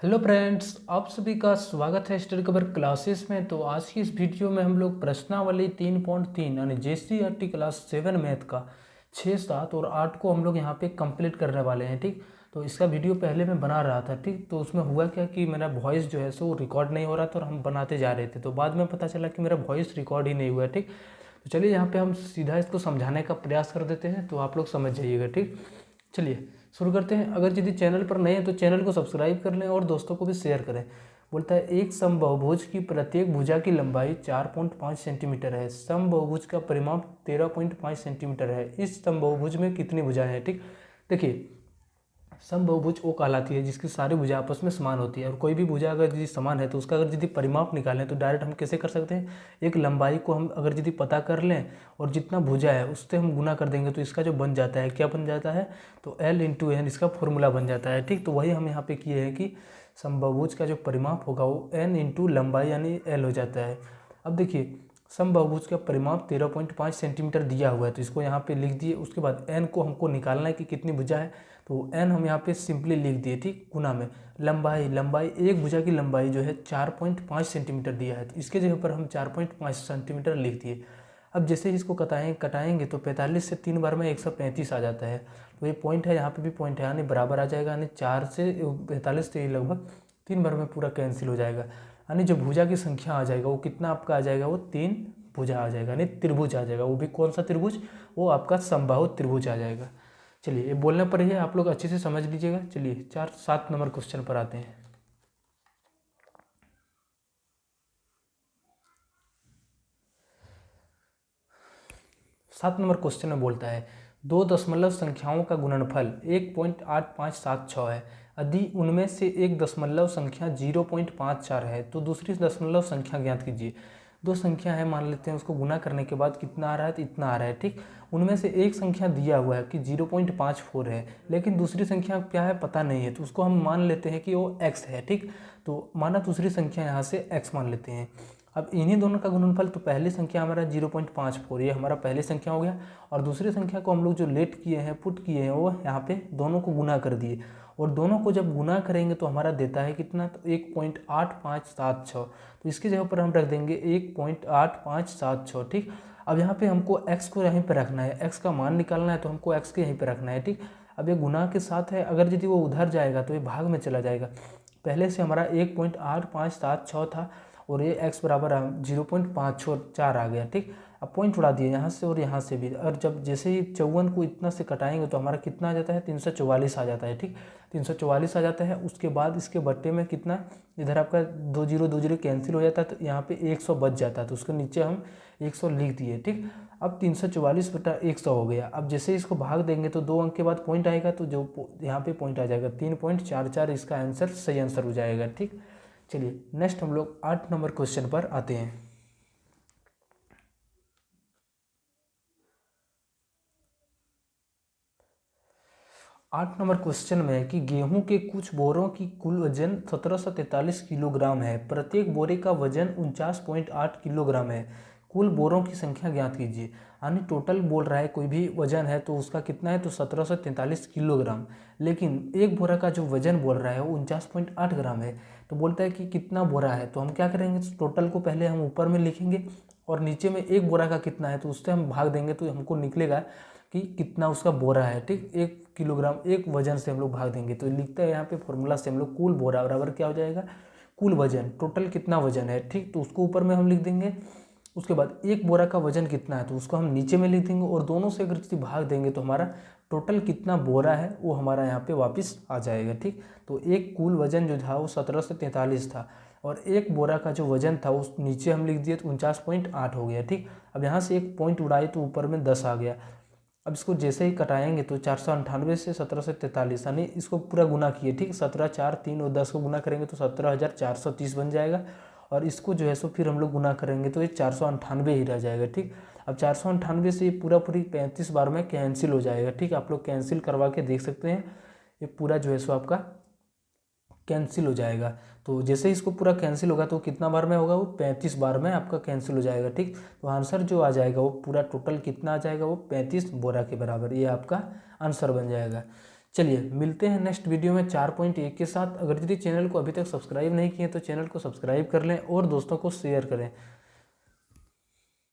Hello friends, आप सभी का स्वागत है स्टडी कवर क्लासेस में। तो आज की इस वीडियो में हम लोग प्रश्नावली 3.3 यानी JCERT क्लास 7 मैथ का 6, 7 और 8 को हम लोग यहाँ पे कंप्लीट करने वाले हैं। ठीक, तो इसका वीडियो पहले मैं बना रहा था। ठीक, तो उसमें हुआ क्या कि मेरा वॉइस जो है सो रिकॉर्ड नहीं हो रहा था और हम बनाते जा रहे थे, तो बाद में पता चला कि मेरा वॉइस रिकॉर्ड ही नहीं हुआ। ठीक, तो चलिए यहाँ पे हम सीधा इसको समझाने का प्रयास कर देते हैं, तो आप लोग समझ जाइएगा। ठीक, चलिए शुरू करते हैं। अगर यदि चैनल पर नए हैं तो चैनल को सब्सक्राइब कर लें और दोस्तों को भी शेयर करें। बोलता है एक समबाहुभुज की प्रत्येक भुजा की लंबाई 4.5 सेंटीमीटर है, समबाहुभुज का परिमाप 13.5 सेंटीमीटर है। इस समबाहुभुज में कितनी भुजाएं हैं? ठीक, देखिए समबाहुभुज वो कहलाती है जिसकी सारी भुजा आपस में समान होती है, और कोई भी भुजा अगर यदि समान है तो उसका अगर यदि परिमाप निकालें तो डायरेक्ट हम कैसे कर सकते हैं, एक लंबाई को हम अगर यदि पता कर लें और जितना भुजा है उससे हम गुना कर देंगे तो इसका जो बन जाता है, क्या बन जाता है, तो L इंटू एन इसका फॉर्मूला बन जाता है। ठीक, तो वही हम यहाँ पे किए हैं कि समबाहुभुज का जो परिमाप होगा वो n इंटू लंबाई यानी L हो जाता है। अब देखिए समबाहुभुज का परिमाप 13.5 सेंटीमीटर दिया हुआ है, तो इसको यहाँ पे लिख दिए। उसके बाद n को हमको निकालना है कि कितनी भुजा है, तो n हम यहाँ पे सिंपली लिख दिए। ठीक, गुना में लंबाई एक भुजा की लंबाई जो है 4.5 सेंटीमीटर दिया है, तो इसके जगह पर हम 4.5 सेंटीमीटर लिख दिए। अब जैसे ही इसको कटाएंगे तो 45 से 3 बार में 135 आ जाता है, तो ये पॉइंट है, यहाँ पे भी पॉइंट है, यानी बराबर आ जाएगा। यानी 4 से 45 से लगभग 3 बार में पूरा कैंसिल हो जाएगा। यानी जो भुजा की संख्या आ जाएगा वो कितना आपका आ जाएगा, वो 3 भुजा आ जाएगा, यानी त्रिभुज आ जाएगा। वो भी कौन सा त्रिभुज, वो आपका समबाहु त्रिभुज आ जाएगा। चलिए ये बोलने पर ही है, आप लोग अच्छे से समझ लीजिएगा। चलिए 7 नंबर क्वेश्चन पर आते हैं। 7 नंबर क्वेश्चन में बोलता है दो दशमलव संख्याओं का गुणनफल 1.8576 है। यदि उनमें से एक दशमलव संख्या 0.54 है तो दूसरी दशमलव संख्या ज्ञात कीजिए। दो संख्या है, मान लेते हैं, उसको गुना करने के बाद कितना आ रहा है, तो इतना आ रहा है। ठीक, उनमें से एक संख्या दिया हुआ है कि 0.54 है, लेकिन दूसरी संख्या क्या है पता नहीं है, तो उसको हम मान लेते हैं कि वो x है। ठीक, तो माना दूसरी संख्या यहाँ से x मान लेते हैं। अब इन्हीं दोनों का गुणनफल, तो पहली संख्या हमारा 0.54, ये हमारा पहली संख्या हो गया, और दूसरी संख्या को हम लोग जो लेट किए हैं, पुट किए हैं, वो यहाँ पे दोनों को गुना कर दिए, और दोनों को जब गुना करेंगे तो हमारा देता है कितना, तो 1.8576। तो इसकी जगह पर हम रख देंगे 1.8576। ठीक, अब यहाँ पे हमको x को यहीं पर रखना है, x का मान निकालना है, तो हमको x के यहीं पर रखना है। ठीक, अब ये गुना के साथ है, अगर यदि वो उधर जाएगा तो ये भाग में चला जाएगा। पहले से हमारा 1.8576 था और ये x बराबर 0.564 आ गया। ठीक, अब पॉइंट उड़ा दिए यहाँ से और यहाँ से भी, और जब जैसे ही 54 को इतना से कटाएंगे तो हमारा कितना आ जाता है, 344 आ जाता है। ठीक, 344 आ जाता है। उसके बाद इसके बट्टे में कितना, इधर आपका 2 0 कैंसिल हो जाता है, तो यहाँ पे 100 बच जाता है, तो उसके नीचे हम 100 लिख दिए। ठीक, अब 344 बटा 100 हो गया। अब जैसे इसको भाग देंगे तो 2 अंक के बाद पॉइंट आएगा, तो जो यहाँ पे पॉइंट आ जाएगा 3.44, इसका आंसर सही आंसर हो जाएगा। ठीक, चलिए नेक्स्ट हम लोग 8 नंबर क्वेश्चन पर आते हैं। 8 नंबर क्वेश्चन में है कि गेहूं के कुछ बोरों की कुल वजन 1743 किलोग्राम है, प्रत्येक बोरे का वजन 49.8 किलोग्राम है, कुल बोरों की संख्या ज्ञात कीजिए। यानी टोटल बोल रहा है, कोई भी वजन है तो उसका कितना है, तो 1743 किलोग्राम, लेकिन एक बोरा का जो वजन बोल रहा है वो 49.8 ग्राम है। तो बोलता है कि कितना बोरा है, तो हम क्या करेंगे, टोटल को पहले हम ऊपर में लिखेंगे और नीचे में एक बोरा का कितना है तो उससे हम भाग देंगे, तो हमको निकलेगा कि कितना उसका बोरा है। ठीक, 1 किलोग्राम एक वजन से हम लोग भाग देंगे, तो लिखते हैं यहाँ पे फॉर्मूला से हम लोग कुल बोरा बराबर क्या हो जाएगा, कुल वजन, टोटल कितना वजन है। ठीक, तो उसको ऊपर में हम लिख देंगे। उसके बाद एक बोरा का वजन कितना है तो उसको हम नीचे में लिख देंगे, और दोनों से अगर यदि भाग देंगे तो हमारा टोटल कितना बोरा है वो हमारा यहाँ पे वापस आ जाएगा। ठीक, तो एक कुल वजन जो था वो 1743 था, और एक बोरा का जो वजन था उस नीचे हम लिख दिए तो 49.8 हो गया। ठीक, अब यहाँ से एक पॉइंट उड़ाए तो ऊपर में 10 आ गया। अब इसको जैसे ही कटाएंगे तो 498 से 1743, यानी इसको पूरा गुना किए। ठीक, 17 4 3 और 10 को गुना करेंगे तो 17,430 बन जाएगा, और इसको जो है सो फिर हम लोग गुना करेंगे तो ये 498 ही रह जाएगा। ठीक, अब 498 से ये पूरी 35 बार में कैंसिल हो जाएगा। ठीक, आप लोग कैंसिल करवा के देख सकते हैं, ये पूरा जो है सो आपका कैंसिल हो जाएगा। तो जैसे ही इसको पूरा कैंसिल होगा तो कितना बार में होगा, वो 35 बार में आपका कैंसिल हो जाएगा। ठीक, तो आंसर जो आ जाएगा वो पूरा टोटल कितना आ जाएगा, वो 35 बोरा के बराबर, ये आपका आंसर बन जाएगा। चलिए मिलते हैं नेक्स्ट वीडियो में 4.1 के साथ। अगर यदि चैनल को अभी तक सब्सक्राइब नहीं किए तो चैनल को सब्सक्राइब कर लें और दोस्तों को शेयर करें।